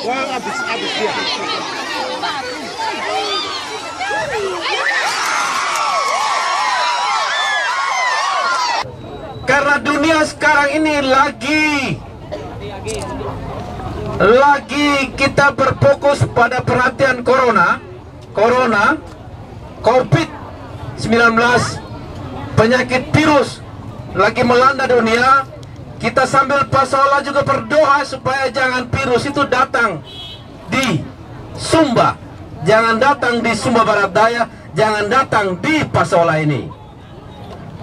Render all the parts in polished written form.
Wah, habis dia. Karena dunia sekarang ini lagi kita berfokus pada perhatian corona, COVID-19, penyakit virus lagi melanda dunia. Kita sambil pasola juga berdoa supaya jangan virus itu datang di Sumba, jangan datang di Sumba Barat Daya, jangan datang di Pasola ini.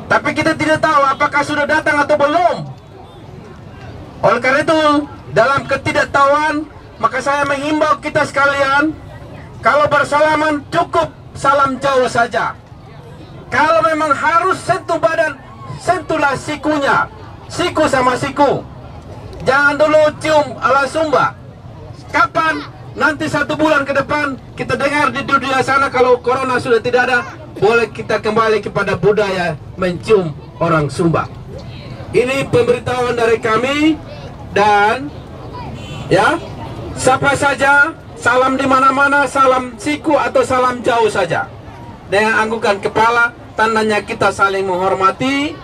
Tapi kita tidak tahu apakah sudah datang atau belum. Oleh karena itu, dalam ketidaktahuan, maka saya menghimbau kita sekalian, kalau bersalaman cukup salam jauh saja. Kalau memang harus sentuh badan, sentuhlah sikunya, siku sama siku. Jangan dulu cium ala Sumba. Kapan? Nanti 1 bulan ke depan kita dengar di dunia sana kalau corona sudah tidak ada, boleh kita kembali kepada budaya mencium orang Sumba. Ini pemberitahuan dari kami. Dan ya, siapa saja, salam di mana-mana, salam siku atau salam jauh saja. Dengan anggukan kepala, tandanya kita saling menghormati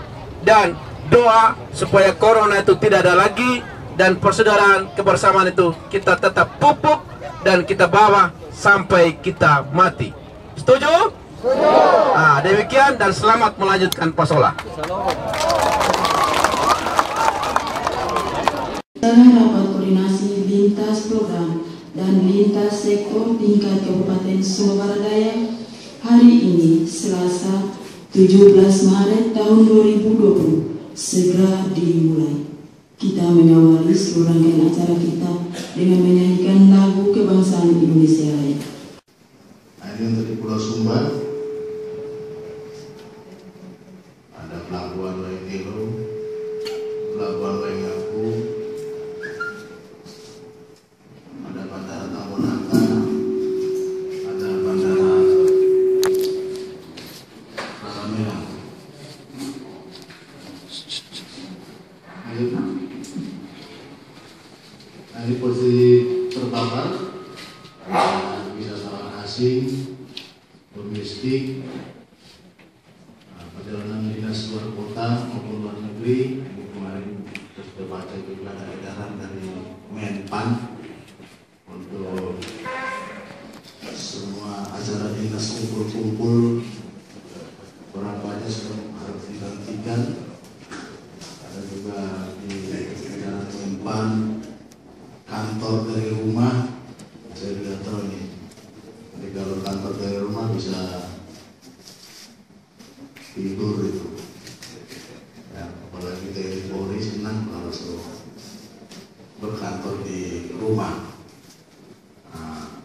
dan doa supaya corona itu tidak ada lagi, dan persaudaraan kebersamaan itu kita tetap pupuk dan kita bawa sampai kita mati. Setuju? Setuju. Nah, demikian dan selamat melanjutkan pasola. Rapat koordinasi lintas program dan lintas sektor tingkat Kabupaten Sumba Barat Daya hari ini Selasa 17 Maret tahun 2020 segera dimulai. Kita mengawali seluruh rangkaian acara kita dengan menyanyikan lagu kebangsaan Indonesia Raya. Ini untuk di Pulau Sumba ada pelabuhan Wainelo, pelabuhan Waingapu, ada Bandara Tamonaka, ada Bandara Rasamena. Ini posisi terpapar wisatawan asing, domestik, perjalanan dinas luar kota maupun luar negeri. Kemarin sudah baca juga ada edaran dari Menpan untuk semua acara dinas kumpul-kumpul orang banyak sudah harus digantikan. Ada juga di edaran Menpan kantor dari rumah, saya tidak tahu nih. Jadi kalau kantor dari rumah bisa tidur itu. Ya, apalagi TNI Polri senang kalau berkantor di rumah. Nah,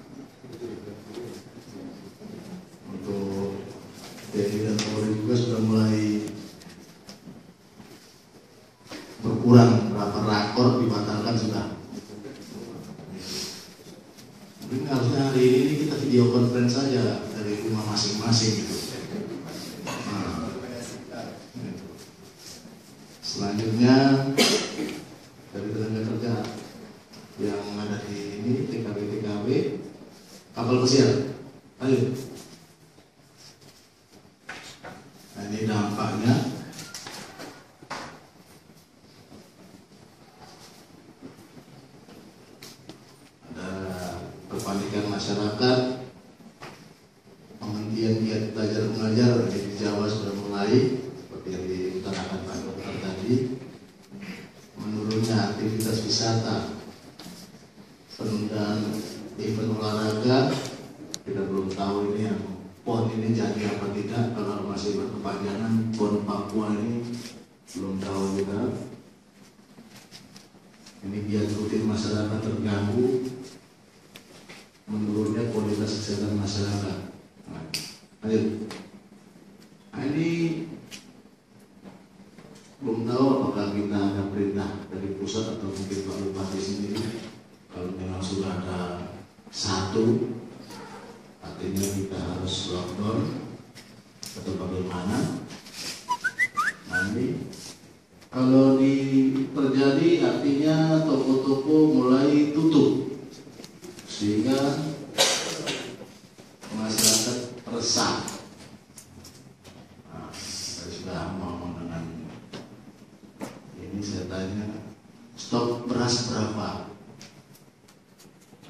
untuk TNI dan Polri juga sudah mulai berkurang, berapa rakor dibatalkan sudah. Mungkin harusnya hari ini kita video conference saja dari rumah masing-masing gitu. Nah, selanjutnya dari tenaga kerja yang ada di ini TKB kapal pesiar, ayo. Nah, ini dampaknya. Kepanikan masyarakat, penghentian giat belajar mengajar di Jawa sudah mulai, seperti yang diutarakan Pak Dokter tadi, menurunnya aktivitas wisata, penundaan event olahraga, kita belum tahu ini yang PON ini jadi apa tidak, kalau masih berkepanjangan PON Papua ini belum tahu juga. Ini biar rutin masyarakat terganggu, menurunnya kualitas kesehatan masyarakat. Nah, ayo. Nah, ini belum tahu apakah kita ada perintah dari pusat atau mungkin Pak Bupati sendiri. Kalau memang sudah ada satu, artinya kita harus lockdown atau bagaimana. Nah, ini kalau terjadi artinya toko-toko mulai tutup. sehingga masyarakat resah. Nah, saya sudah ngomong dengan ini, saya tanya stok beras berapa?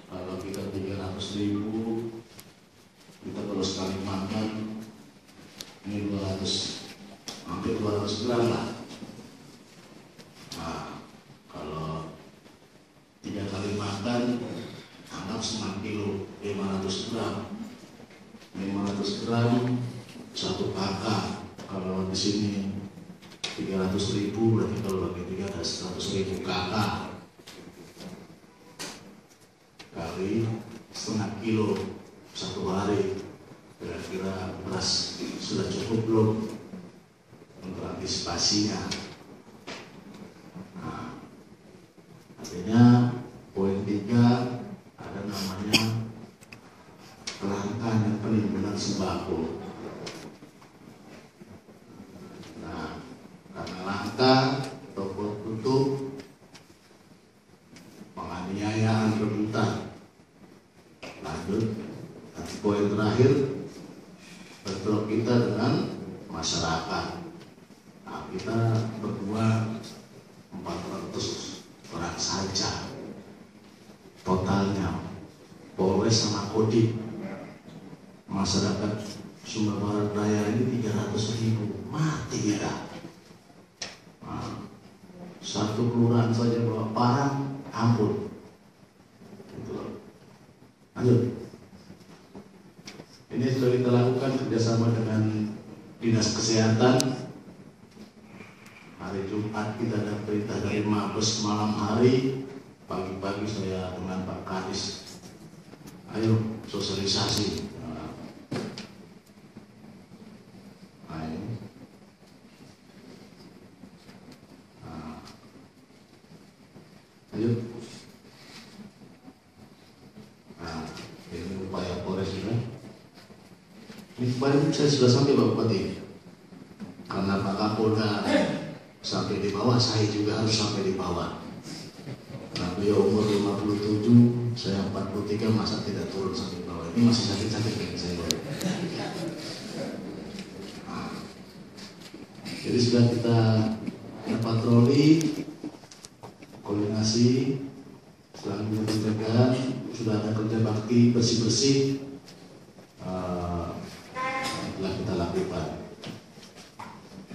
Kalau kita 300.000, kita kalau sekali makan ini 200, hampir 200 gram lah. Nah, kalau 3 kali makan, anggap setengah kilo, 500 gram. 500 gram 1 kakak. Kalau di sini 300.000, berarti kalau bagi 3 ada 100.000 kakak. Kali setengah kilo 1 hari, kira-kira beras sudah cukup belum untuk antisipasinya. Nah, artinya poin 3 ada namanya kelangkaan penimbunan sembako. Nah, karena langka, toko tutup, penganiayaan, rebutan. Lanjut, nanti poin terakhir, bentrok kita dengan masyarakat. Nah, kita berdua 400 orang saja totalnya, Polres sama Kodim. Masyarakat Sumber Barat Daya ini 300.000, mati kita. Nah, 1 kelurahan saja bawa barang, ampun. Lanjut. Ini sudah kita lakukan kerjasama dengan Dinas Kesehatan. Hari Jumat kita ada perintah dari Mabes malam hari, pagi-pagi saya dengan Pak Kadis, ayo sosialisasi. Ayo. Ayo. Ini upaya Polres juga. Ini kemarin saya sudah sampai Pak Bupati, karena Pak Kapolda sampai di bawah, saya juga harus sampai di bawah. Karena beliau umur 57, saya 43, masa tidak turun sampai bawah. Ini masih sakit-sakit kan saya. Nah, jadi sudah kita patroli, koordinasi, selanjutnya pencegahan, sudah ada kerja bakti bersih-bersih telah kita lakukan.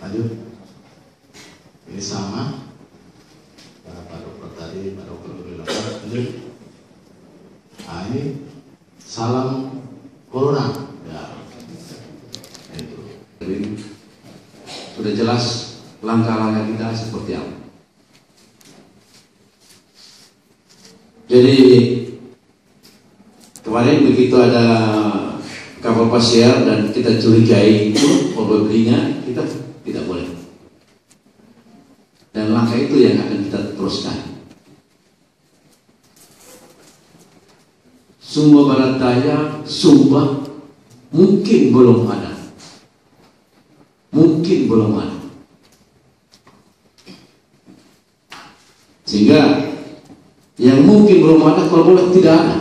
Lanjut, ini sama Pak Dokter tadi, Pak Dokter bilang. Lanjut, nah ini salam corona ya, itu. Jadi sudah jelas langkah-langkah kita seperti apa. Jadi kemarin begitu ada kapal pesiar dan kita curigai itu probabilinya, kita tidak boleh. Dan langkah itu yang akan kita teruskan. Sumba Barat Daya, Sumba mungkin belum ada. Mungkin belum ada. Sehingga yang mungkin belum ada, kalau boleh tidak ada.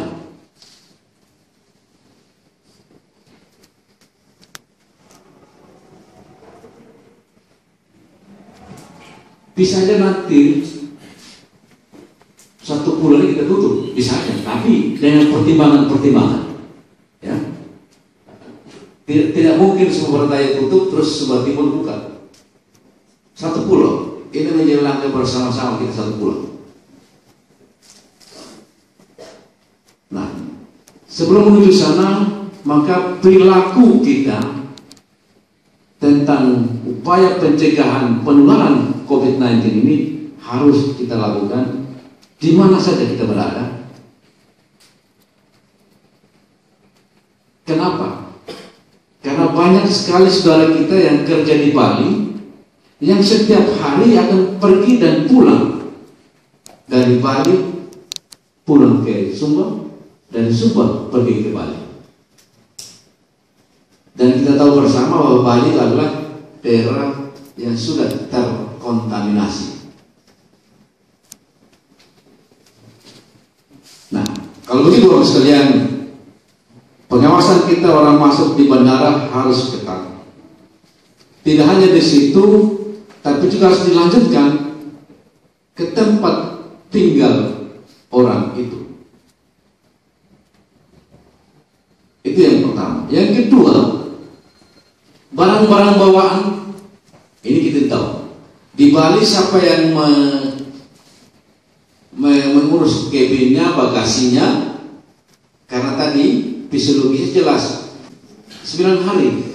Bisa aja nanti 1 bulan ini kita tutup, bisa aja, tapi dengan pertimbangan-pertimbangan. Ya, tidak mungkin Sumba Barat Daya tutup terus Sumba Timur buka. 1 pulau, ini menjadi langkah bersama-sama kita 1 pulau. Nah, sebelum menuju sana, maka perilaku kita tentang upaya pencegahan penularan COVID-19 ini harus kita lakukan di mana saja kita berada. Kenapa? Karena banyak sekali saudara kita yang kerja di Bali, yang setiap hari akan pergi dan pulang dari Bali, pulang ke Sumba, dari Sumba pergi ke Bali. Dan kita tahu bersama bahwa Bali adalah daerah yang sudah terkontaminasi. Nah, Kalau begitu Bapak sekalian, pengawasan kita orang masuk di bandara harus ketat. Tidak hanya di situ, tapi juga harus dilanjutkan ke tempat tinggal orang itu. Itu yang pertama. Yang kedua, barang-barang bawaan ini kita tahu. Di Bali siapa yang mengurus cabinnya, bagasinya? Karena tadi fisiologinya jelas 9 hari.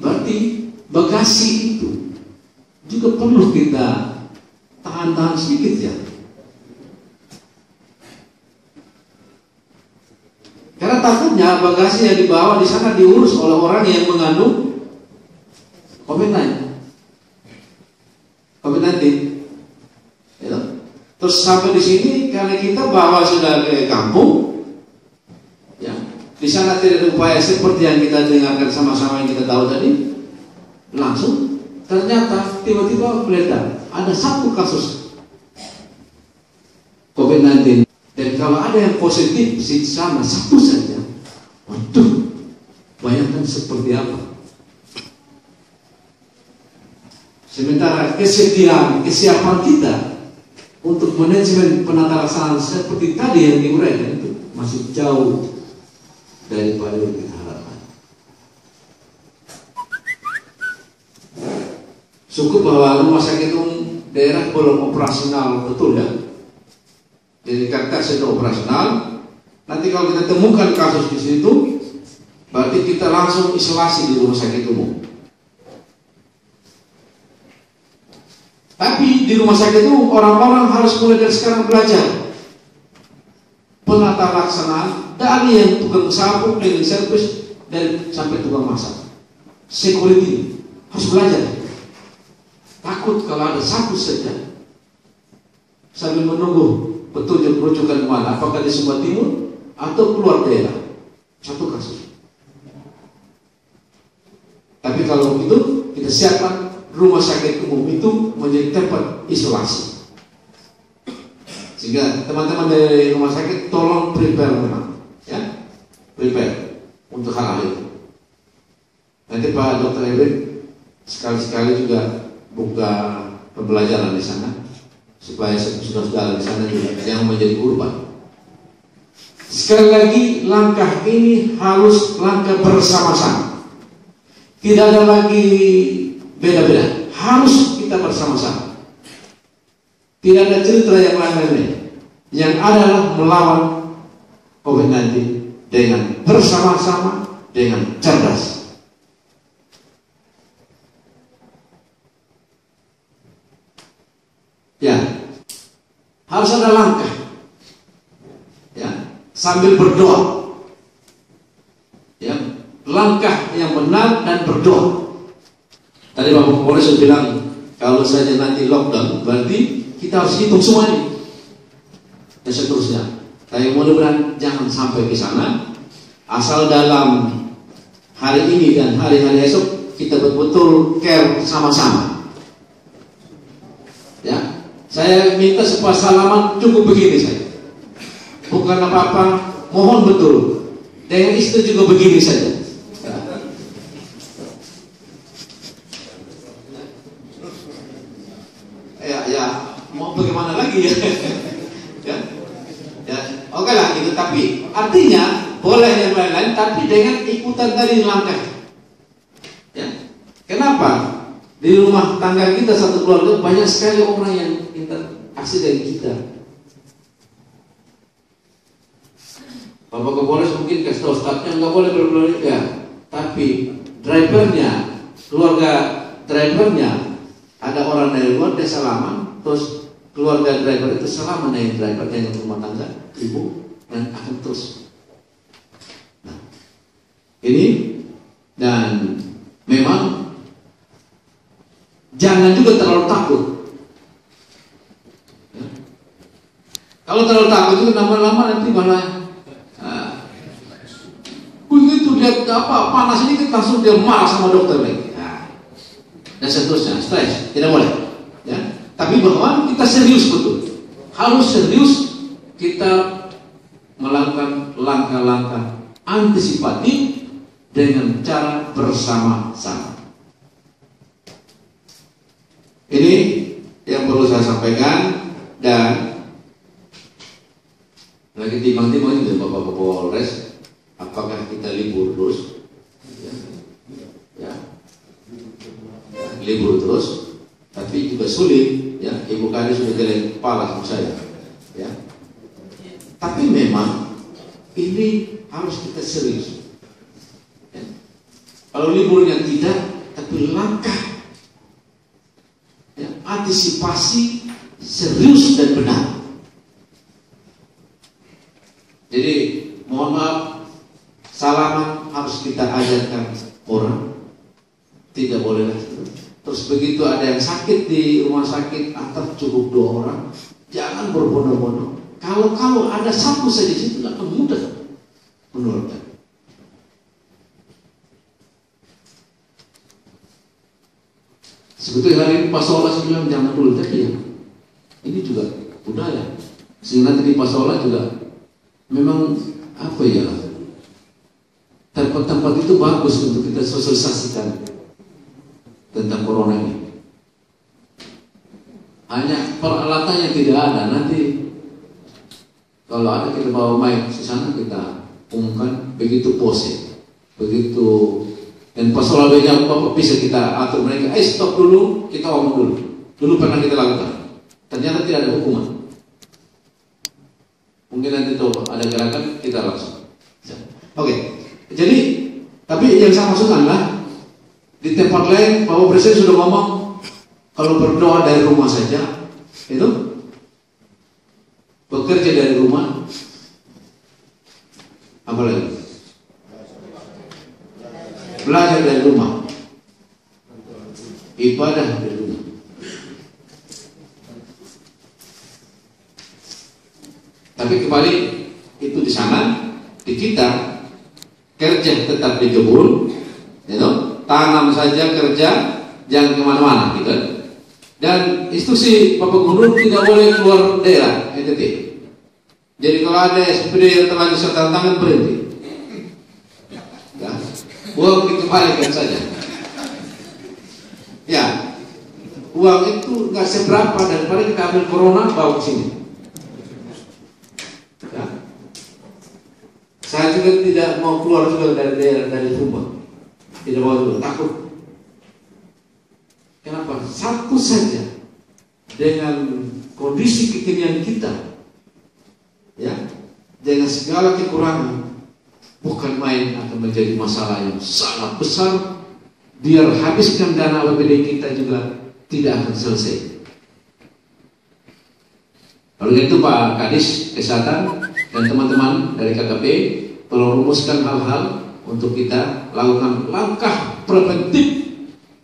Berarti bagasi itu juga perlu kita tahan-tahan sedikit ya. Karena takutnya bagasi yang dibawa di sana diurus oleh orang yang mengandung COVID-19. Ya. Terus sampai di sini karena kita bawa sudah ke kampung, ya, di sana tidak ada upaya seperti yang kita dengarkan sama-sama yang kita tahu tadi. Langsung ternyata tiba-tiba meledak. Ada 1 kasus COVID-19. Dan kalau ada yang positif di sana 1 saja, waduh, bayangkan seperti apa. Sementara kesiapan kita untuk manajemen penata laksanaan seperti tadi yang diuraikan itu masih jauh daripada yang kita harapkan. Cukup bahwa rumah sakit umum daerah belum operasional betul ya. Jadi kata sudah operasional. Nanti kalau kita temukan kasus di situ, berarti kita langsung isolasi di rumah sakit umum. Tapi di rumah sakit umum orang-orang harus mulai dari sekarang belajar penata laksanaan dari yang tukang sapu, cleaning service, dan sampai tukang masak, security harus belajar. Takut kalau ada 1 saja sambil menunggu petunjuk rujukan mana, apakah di Sumba Timur atau keluar daerah, 1 kasus. Tapi kalau begitu kita siapkan rumah sakit umum itu menjadi tempat isolasi, sehingga teman-teman dari rumah sakit tolong prepare memang, ya, prepare untuk hal itu. Nanti Pak Dr. Ebrit sekali-sekali juga buka pembelajaran di sana, supaya saudara-saudara di sana juga yang menjadi korban. Sekali lagi, langkah ini harus langkah bersama-sama. Tidak ada lagi beda-beda, harus kita bersama-sama. Tidak ada cerita yang lain-lain. Yang adalah melawan COVID-19 dengan bersama-sama, dengan cerdas. Ya, harus ada langkah, ya, sambil berdoa, ya, langkah yang benar dan berdoa. Tadi Bapak Kapolres bilang kalau saja nanti lockdown, berarti kita harus hitung semuanya dan seterusnya. Tapi mudah-mudahan jangan sampai ke sana. Asal dalam hari ini dan hari-hari esok kita betul-betul care sama-sama. Saya minta supaya salaman cukup begini saja, bukan apa-apa, mohon betul. Dengan istri juga begini saja. Ya, mau bagaimana lagi ya? Ya, oke lah gitu. Tapi artinya boleh yang lain-lain, tapi dengan ikutan tadi langkah. Ya, kenapa? Di rumah tangga kita satu keluarga banyak sekali orang yang interaksi dengan kita. Bapak Kapolres mungkin kasih tahu stafnya nggak boleh berkeluarga, ya. Tapi drivernya, keluarga drivernya, ada orang dari luar dia salaman, terus keluarga driver itu salaman dengan driver dengan rumah tangga ibu, dan akan terus. Nah, ini dan memang jangan juga terlalu takut. Ya. Kalau terlalu takut itu lama-lama nanti malah begitu dia panas ini kita langsung dia marah sama dokter lagi. Dan seterusnya, stres, tidak boleh. Ya. Tapi bahwa kita serius betul, harus serius kita melakukan langkah-langkah antisipatif dengan cara bersama-sama. Ini yang perlu saya sampaikan, dan lagi timbang-timbang juga Bapak Kapolres, apakah kita libur terus? Ya. Libur terus, tapi juga sulit. Ya, Ibu Kadis sudah geleng kepala sama saya. Ya. Tapi memang ini harus kita serius. Ya. Kalau liburnya tidak, tapi langkah, ya, antisipasi serius dan benar. Jadi mohon maaf, salaman harus kita ajarkan orang, tidak boleh terus begitu ada yang sakit di rumah sakit atau cukup 2 orang, jangan berbondong-bondong. Kalau ada satu saja di situ akan mudah menurutkan. Sebetulnya hari ini Pak Solas bilang jangan dulu, tapi ya ini juga budaya. Sehingga tadi Pak Solas juga memang apa ya, tempat-tempat itu bagus untuk kita sosialisasikan tentang corona ini. Hanya peralatannya tidak ada. Nanti kalau ada kita bawa mic ke sana, kita umumkan begitu pose, begitu, dan pas soal banyak Bapak bisa kita atur mereka. Stop dulu, kita ngomong dulu. Dulu pernah kita lakukan, ternyata tidak ada hukuman. Mungkin nanti coba ada gerakan kita langsung. Oke. Jadi, tapi yang saya maksudkan adalah di tempat lain Bapak Presiden sudah ngomong kalau berdoa dari rumah saja, itu bekerja dari rumah, apa lagi? Belajar dari rumah, ibadah dari rumah. Tapi kembali itu di sana, di kita kerja tetap di kebun, itu tanam saja, kerja, jangan kemana-mana, gitu. Dan instruksi Bapak Gubernur tidak boleh keluar daerah NTT. Jadi kalau ada SPD yang terlanjur serta tangan, berhenti. Ya, uang dikembalikan saja. Ya, uang itu nggak seberapa daripada kita ambil corona bawa ke sini. Ya. Saya juga tidak mau keluar juga dari daerah, dari rumah. Tidak mau juga, takut. Kenapa? Satu saja dengan kondisi kekinian kita, ya, dengan segala kekurangan, bukan main akan menjadi masalah yang sangat besar. Biar habiskan dana APBD kita juga tidak akan selesai. Oleh itu Pak Kadis Kesehatan dan teman-teman dari KKP perlu rumuskan hal-hal untuk kita lakukan langkah preventif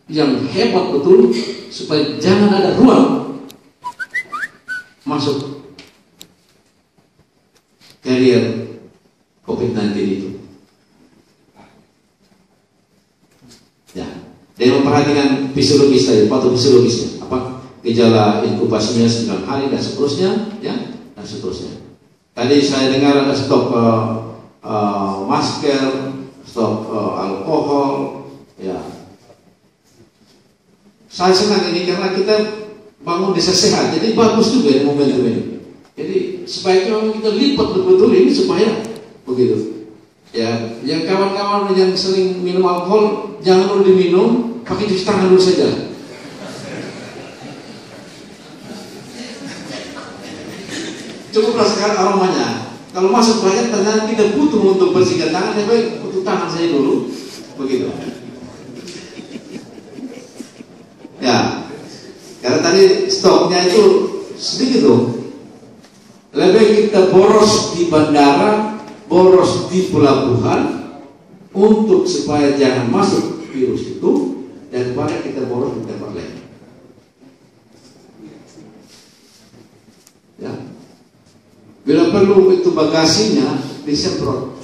yang hebat betul supaya jangan ada ruang masuk karier COVID-19 itu. Ya, dan memperhatikan fisiologis saja, patofisiologisnya, apa gejala inkubasinya 9 hari dan seterusnya, ya, dan seterusnya. Tadi saya dengar ada stok masker, stok alkohol, ya. Saya senang ini karena kita bangun desa sehat, jadi bagus juga di momentum ini. Jadi sebaiknya kita lipat betul-betul ini supaya begitu. Ya, yang kawan-kawan yang sering minum alkohol jangan dulu diminum, pakai cuci tangan dulu saja. Cukuplah sekarang aromanya. Kalau masuk banyak ternyata tidak butuh untuk bersihkan tangan, ya baik untuk tangan saya dulu, begitu. Ya, karena tadi stoknya itu sedikit tuh. Lebih kita boros di bandara, boros di pelabuhan untuk supaya jangan masuk virus itu, daripada kita boros di tempat lain. Ya, bila perlu itu bagasinya disemprot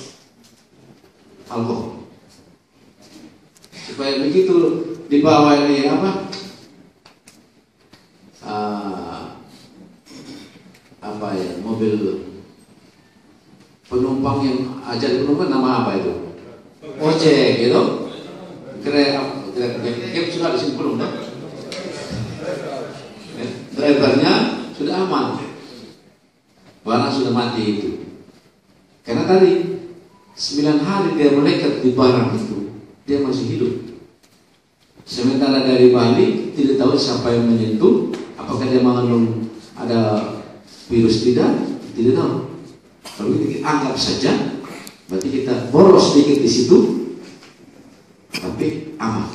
alkohol supaya begitu dibawa ini apa ya, mobil penumpang yang ajar penumpang nama apa itu? Ojek gitu. Grab sudah disimpul belum? Drivernya sudah aman, barang sudah mati itu. Karena tadi 9 hari dia melekat di barang itu, dia masih hidup. Sementara dari Bali tidak tahu siapa yang menyentuh, apakah dia mengandung ada virus tidak tahu. Kalau kita anggap saja, berarti kita boros sedikit di situ, tapi aman.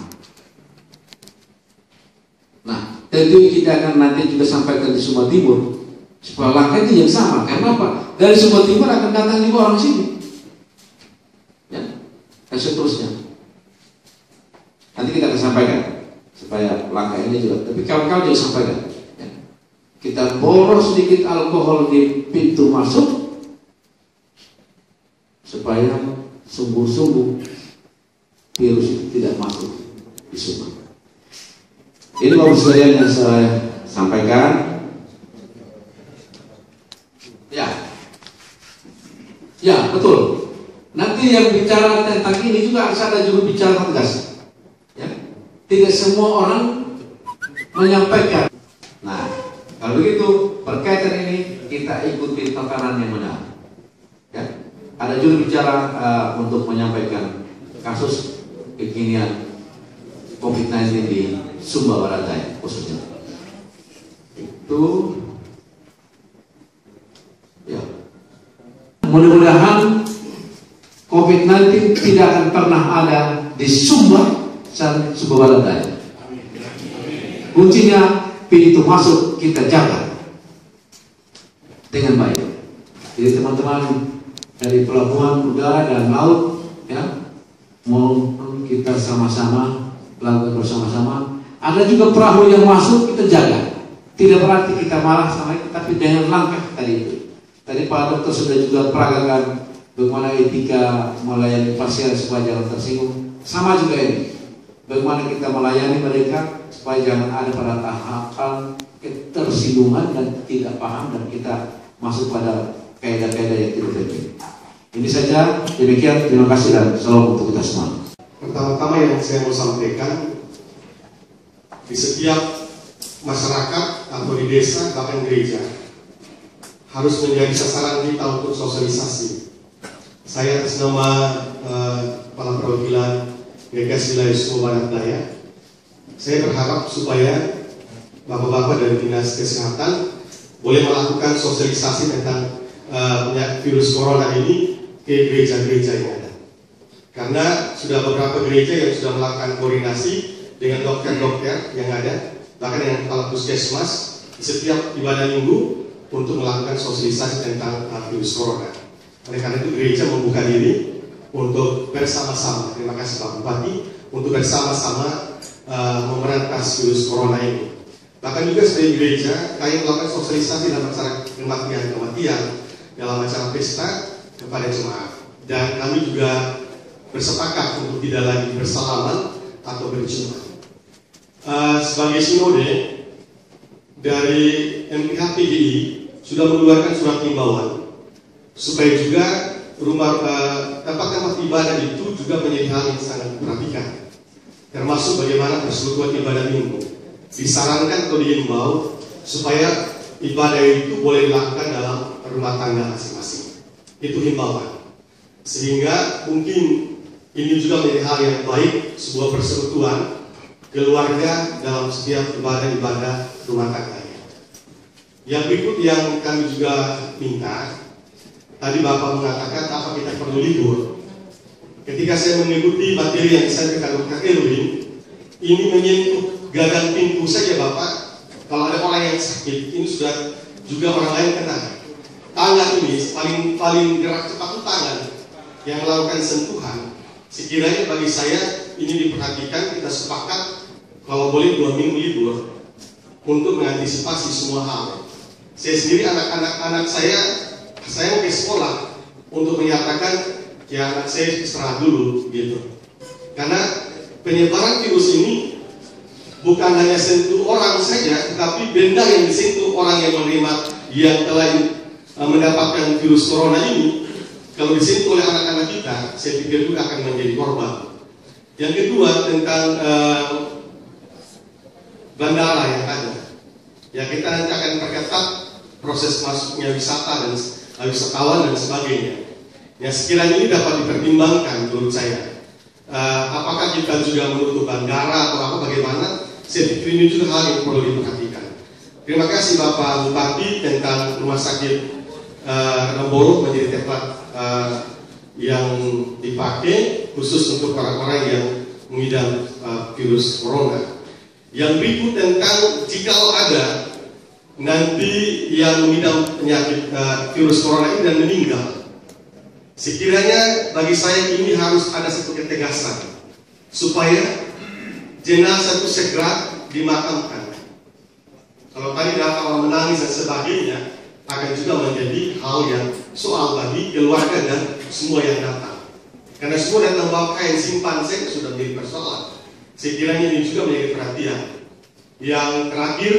Nah, tentu kita akan nanti juga sampaikan di Sumba Timur, supaya langkah itu yang sama. Karena apa? Dari Sumba Timur akan datang juga orang sini, ya, dan seterusnya. Nanti kita akan sampaikan supaya langkah ini juga. Tapi kawan-kawan juga sampaikan, ya. Kita boros sedikit alkohol di pintu masuk, supaya sungguh-sungguh virus itu tidak masuk di Sumba. Ini Bapak sekalian yang saya sampaikan. Ya, betul. Nanti yang bicara tentang ini juga harus ada juru bicara tegas. Ya, tidak semua orang menyampaikan. Nah, kalau begitu berkaitan ini kita ikuti tatanan yang benar. Ya, ada juru bicara untuk menyampaikan kasus kekinian COVID-19 di Sumba Barat Daya khususnya. Itu ya. Mudah-mudahan COVID-19 tidak akan pernah ada di Sumba Barat Daya. Kuncinya pintu masuk kita jaga dengan baik. Jadi teman-teman dari pelabuhan udara dan laut, ya, mau kita sama-sama lakukan bersama-sama. Ada juga perahu yang masuk kita jaga. Tidak berarti kita marah sama itu, tapi dengan langkah tadi itu. Tadi Pak Dokter sudah juga peragakan bagaimana etika melayani pasien supaya jangan tersinggung. Sama juga ini, bagaimana kita melayani mereka supaya jangan ada pada tahapan ketersinggungan dan tidak paham dan kita masuk pada kaidah-kaidah yang tidak penting. Ini saja, demikian, terima kasih dan salam untuk kita semua. Pertama-tama yang saya mau sampaikan, di setiap masyarakat atau di desa bahkan gereja harus menjadi sasaran kita untuk sosialisasi. Saya atas nama Kepala Perwakilan GKS Wilayah Sumba Barat Daya, saya berharap supaya bapak-bapak dari Dinas Kesehatan boleh melakukan sosialisasi tentang virus corona ini ke gereja-gereja yang ada. Karena sudah beberapa gereja yang sudah melakukan koordinasi dengan dokter-dokter yang ada, bahkan yang kepala puskesmas di setiap ibadah minggu untuk melakukan sosialisasi tentang virus corona. Oleh karena itu gereja membuka diri untuk bersama-sama, terima kasih Pak Bupati, untuk bersama-sama memberantas virus corona ini. Bahkan juga sebagai gereja, kami melakukan sosialisasi dalam acara kematian dalam acara pesta kepada jemaat. Dan kami juga bersepakat untuk tidak lagi bersalaman atau berjumpa. Sebagai sinode dari MPH PGI sudah mengeluarkan surat himbauan supaya juga tempat-tempat ibadah itu juga menjadi hal yang sangat diperhatikan, termasuk bagaimana persekutuan ibadah minggu. Disarankan atau dihimbau supaya ibadah itu boleh dilakukan dalam rumah tangga masing-masing. Itu himbauan. Sehingga mungkin ini juga menjadi hal yang baik, sebuah persekutuan keluarga dalam setiap ibadah-ibadah rumah tangganya. Yang berikut yang kami juga minta, tadi Bapak mengatakan apa kita perlu libur. Ketika saya mengikuti materi yang disampaikan Dr. Erwin, ini menyentuh gagang pintu saja Bapak. Kalau ada orang yang sakit, ini sudah juga orang lain kena. Tangan ini paling gerak cepat itu tangan yang melakukan sentuhan. Sekiranya bagi saya ini diperhatikan, kita sepakat kalau boleh 2 minggu libur untuk mengantisipasi semua hal. Saya sendiri anak saya mau ke sekolah untuk menyatakan ya anak saya istirahat dulu gitu. Karena penyebaran virus ini bukan hanya sentuh orang saja, tetapi benda yang disentuh orang yang menerima yang telah mendapatkan virus corona ini kalau disentuh oleh anak-anak kita, saya pikir juga akan menjadi korban. Yang kedua tentang bandara yang ada. Ya, kita nanti akan perketat proses masuknya wisata dan wisatawan dan sebagainya. Ya, sekiranya ini dapat dipertimbangkan menurut saya. Apakah kita juga menutup bandara atau apa bagaimana? Saya pikir ini juga hal yang perlu diperhatikan. Terima kasih Bapak Bupati tentang rumah sakit Rembolo menjadi tempat yang dipakai khusus untuk orang-orang yang mengidap virus corona. Yang berikut tentang jikalau ada nanti yang mengidap penyakit virus corona ini dan meninggal, sekiranya bagi saya ini harus ada satu ketegasan supaya jenazah itu segera dimakamkan. Kalau tadi datang menangis dan sebagainya, akan juga menjadi hal yang soal bagi keluarga dan semua yang datang. Karena semua datang bawa kain simpan saya sudah menjadi persoalan. Sekiranya ini juga menjadi perhatian. Yang terakhir,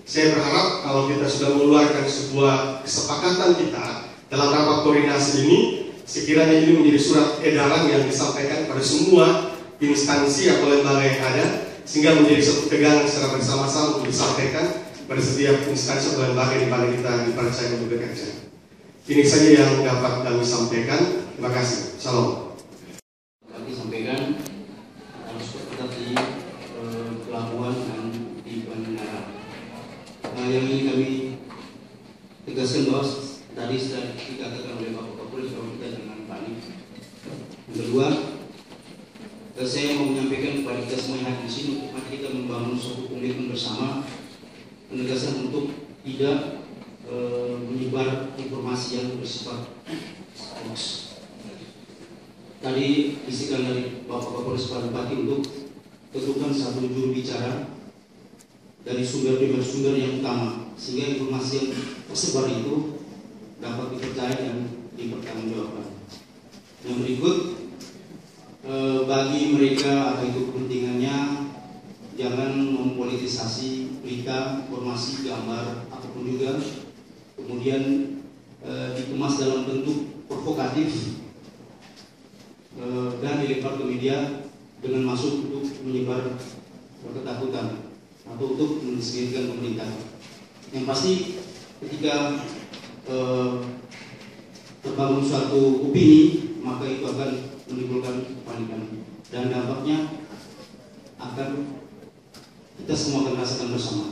saya berharap kalau kita sudah mengeluarkan sebuah kesepakatan kita dalam rapat koordinasi ini, sekiranya ini menjadi surat edaran yang disampaikan pada semua instansi atau lembaga yang ada, sehingga menjadi satu pegangan secara bersama-sama untuk disampaikan pada setiap instansi atau lembaga di mana kita dipercaya untuk bekerja. Ini saja yang dapat kami sampaikan. Terima kasih. Salam. Kami sampaikan harus berketat di pelabuhan dan di bandara. Yang ini kami tegaskan bahwa tadi sudah dikatakan oleh Bapak Kapolres bahwa kita jangan panik. Yang kedua, saya mau menyampaikan kepada kita semua yang hadir di sini, mari kita membangun suatu komitmen bersama, penegasan untuk tidak menyebar informasi yang bersifat hoax. Tadi bisikan dari Bapak Kapolres Pak Bupati untuk tentukan satu juru bicara dari sumber-sumber yang utama, sehingga informasi yang tersebar itu dapat dipercaya dan dipertanggungjawabkan. Yang berikut, bagi mereka atau itu kepentingannya, jangan mempolitisasi berita, informasi, gambar, ataupun juga kemudian dikemas dalam bentuk provokatif dan dilempar ke media dengan maksud untuk menyebar ketakutan atau untuk mendiskreditkan pemerintah. Yang pasti ketika terbangun suatu opini, maka itu akan menimbulkan kepanikan dan dampaknya akan kita semua akan rasakan bersama.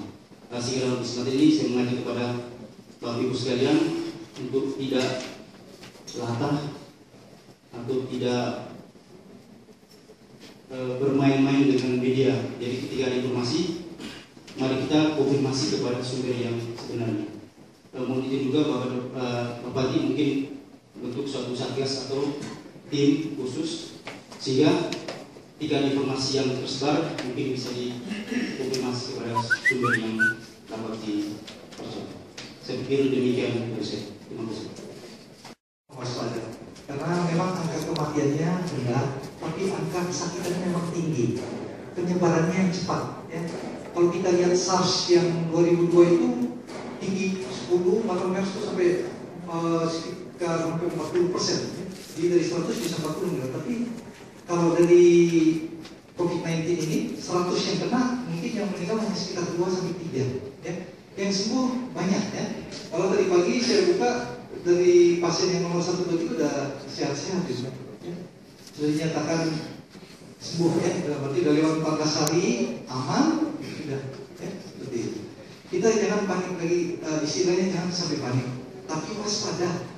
Sehingga dalam kesempatan ini saya mengajak kepada Bapak Ibu sekalian untuk tidak latah atau tidak bermain-main dengan media. Jadi ketika ada informasi, mari kita konfirmasi kepada sumber yang sebenarnya. Mungkin juga Bapak Bupati mungkin bentuk suatu satgas atau tim khusus, sehingga jika ada informasi yang tersebar mungkin bisa dikonfirmasi kepada sumber yang dapat dipercaya. Saya pikir demikian dari saya. Terima kasih. Waspada. Karena memang angka kematiannya rendah, tapi angka kesakitannya memang tinggi. Penyebarannya yang cepat. Ya. Kalau kita lihat SARS yang 2002 itu tinggi 10, maka MERS itu sampai sekitar 40%. Jadi dari 100 bisa 40. Tapi kalau dari COVID-19 ini 100 yang kena, mungkin yang meninggal hanya sekitar 2-3. Ya. Yang sembuh banyak ya. Kalau tadi pagi saya buka dari pasien yang nomor 1 itu udah sehat-sehat gitu. Ya. Sudah dinyatakan sembuh ya. Berarti dari 14 hari aman sudah ya. Seperti itu. Kita jangan panik lagi, istilahnya jangan sampai panik, tapi waspada.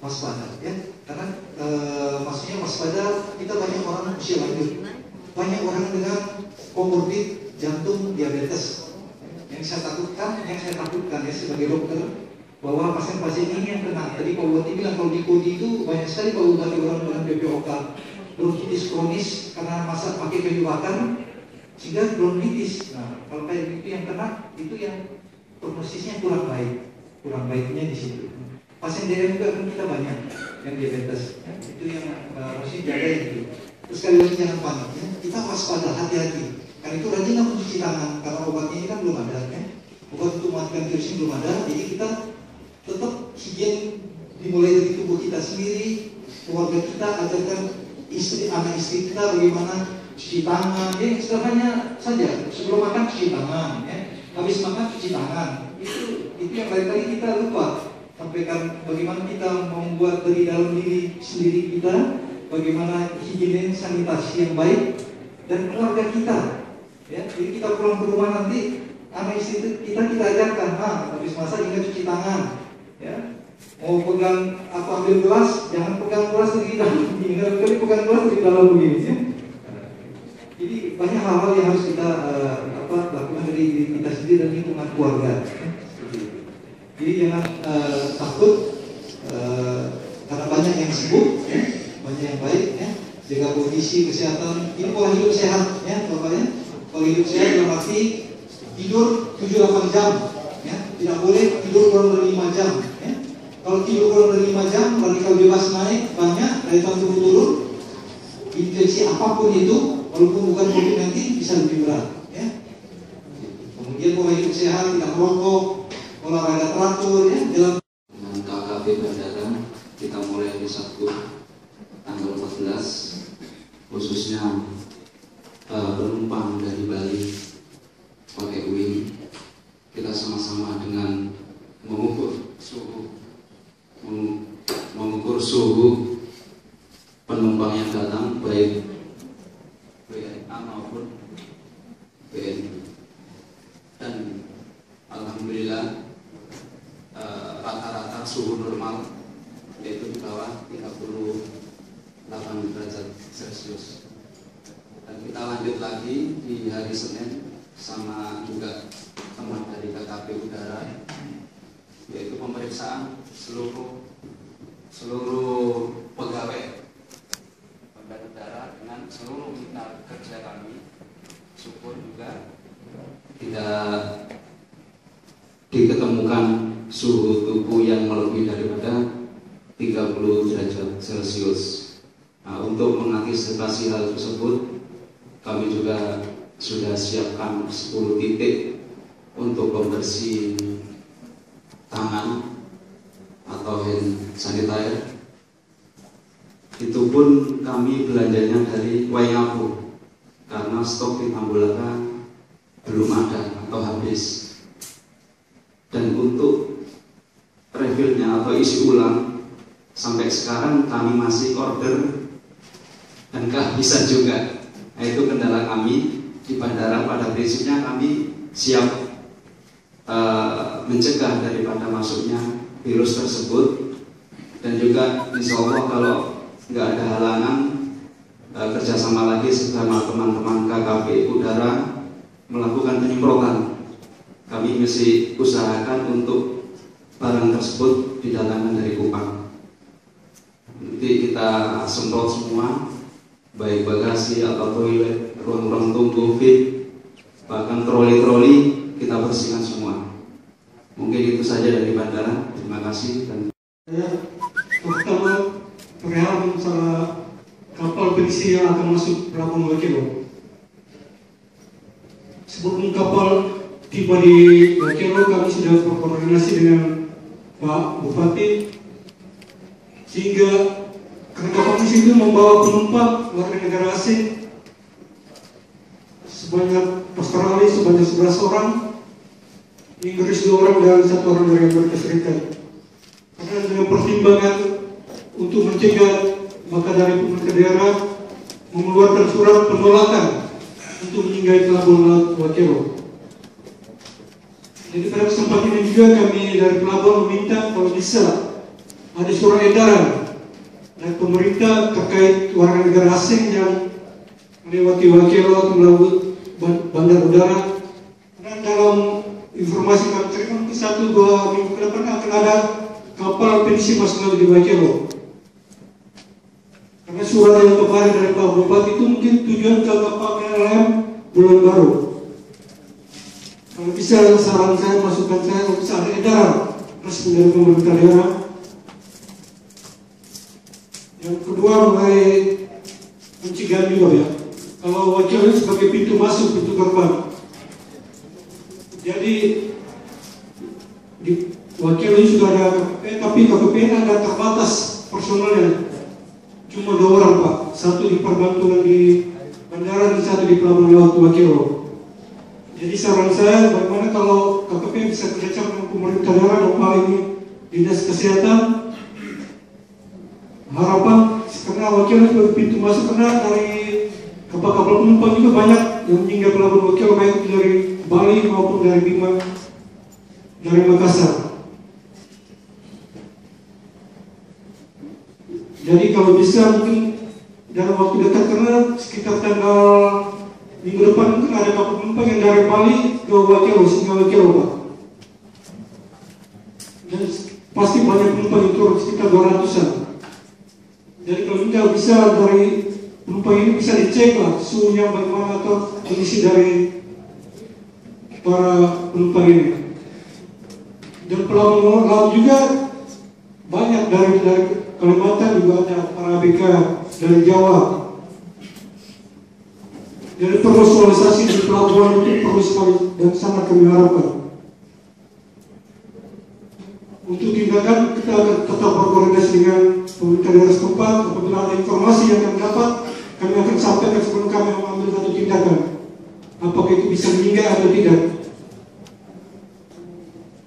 Waspada ya. Karena maksudnya waspada, kita banyak orang usia lanjut. Banyak orang dengan komorbid jantung, diabetes. Yang saya takutkan ya sebagai dokter, bahwa pasien-pasien ini yang kena. Tadi Pak Bupati bilang kalau di Kodi itu banyak sekali Pak Bupati orang dengan BPOK bronkitis kronis karena masa pakai kayu bakar sehingga bronkitis. Nah, kalau kayak gitu yang kena itu yang prognosisnya kurang baiknya di situ. Pasien DM juga kan kita banyak yang diabetes, ya. Itu yang harus dijaga itu. Terus sekali lagi jangan panik, ya. Kita waspada, hati-hati. Karena itu rajinlah mencuci tangan, karena obatnya ini kan belum ada, ya. Obat untuk mematikan virusnya belum ada, jadi kita tetap higien dimulai dari tubuh kita sendiri, keluarga kita, ajarkan anak istri kita bagaimana cuci tangan, ya sederhananya saja. Sebelum makan cuci tangan, ya. Habis makan cuci tangan. Itu yang kali-kali kita lupa. Sampaikan bagaimana kita membuat dari dalam diri sendiri kita, bagaimana higienis sanitasi yang baik, dan keluarga kita. Ya, jadi kita pulang ke rumah nanti, anak istri kita ajarkan, habis masak ingat cuci tangan. Ya, mau pegang ambil gelas, jangan pegang gelas dari dalam, kali pegang gelas dari dalam begini. Ya. Jadi banyak hal-hal yang harus kita lakukan dari diri kita sendiri dan lingkungan keluarga. Ya. Jadi jangan takut karena banyak yang sibuk, ya, banyak yang baik, ya. Jaga kondisi kesehatan. Ini pola hidup sehat, ya, Bapak ya. Pola hidup sehat dalam arti tidur 7-8 jam, ya. Tidak boleh tidur kurang dari 5 jam, ya. Kalau tidur kurang dari 5 jam, radikal bebas naik banyak, daya tahan tubuh turun. Infeksi apapun itu, walaupun bukan COVID-19 bisa lebih berat, ya. Kemudian pola hidup sehat, tidak merokok, olahraga teratur, ya. Dalam dengan KKP Bandara kita mulai hari Sabtu tanggal 14, khususnya penumpang dari Bali pakai wing, kita sama-sama dengan mengukur suhu penumpang yang datang, baik WNA maupun WNI, dan alhamdulillah rata-rata suhu normal yaitu di bawah 38 derajat Celcius. Dan kita lanjut lagi di hari Senin sama juga teman dari KKP Udara, yaitu pemeriksaan seluruh pegawai udara dengan seluruh mitra kerja kami. Syukur juga tidak diketemukan suhu tubuh yang melebihi daripada 30 derajat Celcius. Nah, untuk mengantisipasi hal tersebut, kami juga sudah siapkan 10 titik untuk pembersih tangan atau hand sanitizer. Itu pun kami belanjanya dari Waingapu karena stok di Tambulaka belum ada atau habis. Dan untuk refillnya atau isi ulang sampai sekarang kami masih order dan kehabisan juga. Nah, itu kendala kami di bandara. Pada prinsipnya kami siap mencegah daripada masuknya virus tersebut, dan juga insya Allah kalau nggak ada halangan kerjasama lagi bersama teman-teman KKP Udara melakukan penyemprotan. Kami mesti usahakan untuk barang tersebut didatangkan dari Kupang. Nanti kita semprot semua, baik bagasi atau toilet, ruang-ruang tunggu fit, bahkan troli-troli kita bersihkan semua. Mungkin itu saja dari bandara. Terima kasih. Dan pertama, perihal masalah kapal berisi yang akan masuk pelabuhan Waikiro. Sebelum kapal tiba di Waikiro, kami sudah berkoordinasi dengan Pak Bupati, sehingga karena kapal itu membawa penumpang warga negara asing sebanyak Australia sebanyak 11 orang, Inggris 2 orang, dan 1 orang dari Amerika Serikat. Karena dengan pertimbangan untuk mencegah, maka dari pemerintah daerah mengeluarkan surat penolakan untuk menyinggahi pelabuhan laut Waikiro. Jadi pada kesempatan ini juga kami dari pelabuhan meminta kalau bisa ada surat edaran dari pemerintah terkait warga negara asing yang melewati Waikiro atau melalui bandar udara. Dan dalam informasi kami terima, 1-2 minggu ke depan akan ada kapal penisi masuk di Waikiro. Karena surat yang kemarin dari Pak Bupati itu mungkin tujuan ke kapal PLM Bulan Baru. Kalau bisa saran saya, masukan saya, kalau bisa ada edaran resmi dari pemerintah daerah. Yang kedua, mulai pencegahan juga ya. Kalau Waikiro sebagai pintu masuk, pintu gerbang. Jadi di Waikiro sudah ada KKP tapi KPPN ada terbatas personelnya. Cuma 2 orang Pak, satu di Perbantuan di bandara dan satu di Pelabuhan Laut Wakilo. Jadi saran saya, bagaimana kalau KPP bisa kerjasama dengan pemerintah daerah dan hal ini Dinas Kesehatan, harapan karena Wakilo juga pintu masuk, karena dari kapal-kapal penumpang juga banyak yang meninggal Pelabuhan Wakilo, baik dari Bali maupun dari Bima, dari Makassar. Jadi kalau bisa mungkin dalam waktu dekat, karena sekitar tanggal minggu depan mungkin ada kapal penumpang yang dari Bali ke Wakilo, singgah Wakilo Pak. Dan pasti banyak penumpang yang turun, sekitar 200-an. Jadi kalau kita bisa dari penumpang ini bisa dicek lah suhunya bagaimana atau kondisi dari para penumpang ini. Dan pelabuhan laut juga banyak dari Kalimantan juga ada para ABK dari Jawa. Jadi personalisasi di pelabuhan itu perlu sekali dan sangat kami harapkan. Untuk tindakan kita akan tetap berkoordinasi dengan pemerintah daerah setempat. Apabila ada informasi yang kami dapat, kami akan sampaikan sebelum kami mengambil satu tindakan. Apakah itu bisa meninggal atau tidak.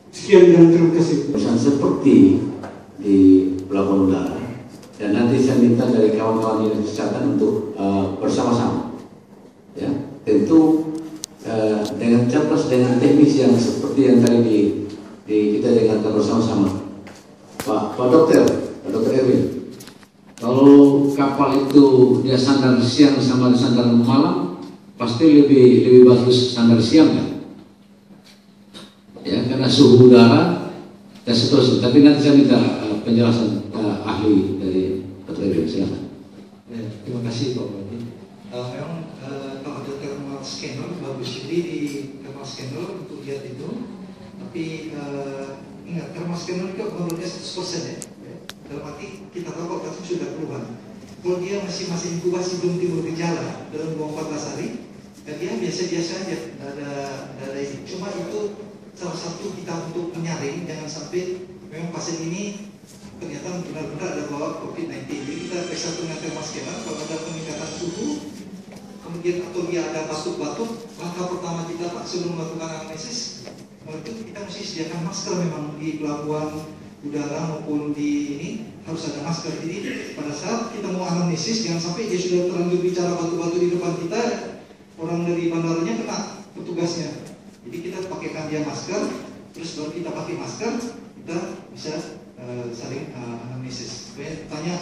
Sekian dan terima kasih. Perusahaan seperti di Pelabuhan Udara, dan nanti saya minta dari kawan-kawan Dinas Kesehatan untuk bersama-sama, ya, tentu dengan cerdas, dengan teknis yang seperti yang tadi kita dengarkan bersama-sama. Pak Dokter Erwin, kalau kapal itu dia sandar siang sama sandar malam, pasti lebih bagus sandar siang kan? Ya, karena suhu udara dan seterusnya. Tapi nanti saya minta penjelasan ahli dari Dr. Erwin, silakan. Ya, terima kasih Pak Budi. Memang kalau ada thermal scanner bagus, jadi di thermal scanner untuk lihat itu. Tapi ingat, thermal scanner itu menurutnya 100% ya. Dalam arti kita tahu kalau kasus sudah keluar. Kalau dia masih inkubasi belum timbul gejala dalam 14 hari, dan dia biasa-biasa aja, ada ini. Cuma itu salah satu kita untuk menyaring, jangan sampai memang pasien ini ternyata benar-benar ada bawa COVID-19. Jadi kita periksa dengan thermal scanner, kalau ada peningkatan suhu, kemudian atau dia ada batuk-batuk, langkah pertama kita Pak sebelum melakukan analisis, itu kita mesti sediakan masker. Memang di pelabuhan udara maupun di ini harus ada masker. Jadi pada saat kita mau analisis, jangan sampai dia sudah terlanjur bicara batuk-batuk di depan kita, orang dari bandaranya kena petugasnya. Jadi kita pakaikan dia masker, terus baru kita pakai masker, kita bisa saling analisis. Supaya tanya,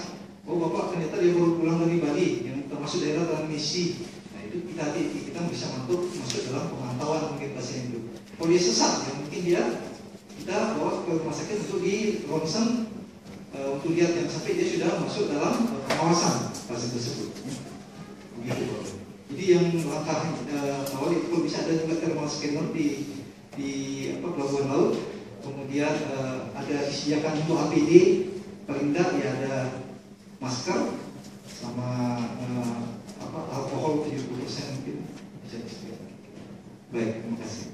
oh Bapak ternyata dia baru pulang dari Bali, yang termasuk daerah transmisi. Nah itu kita bisa masuk dalam pemantauan mungkin pasien itu. Kalau dia sesak, ya mungkin kita bawa ke rumah sakit untuk di ronsen, untuk lihat yang sampai dia sudah masuk dalam pengawasan pasien tersebut. Begitu Bapak. Jadi yang langkah awal itu kalau bisa ada juga thermal scanner di pelabuhan laut, kemudian ada disediakan untuk APD, paling tidak ya ada masker sama alkohol 70% mungkin bisa disediakan. Baik, terima kasih.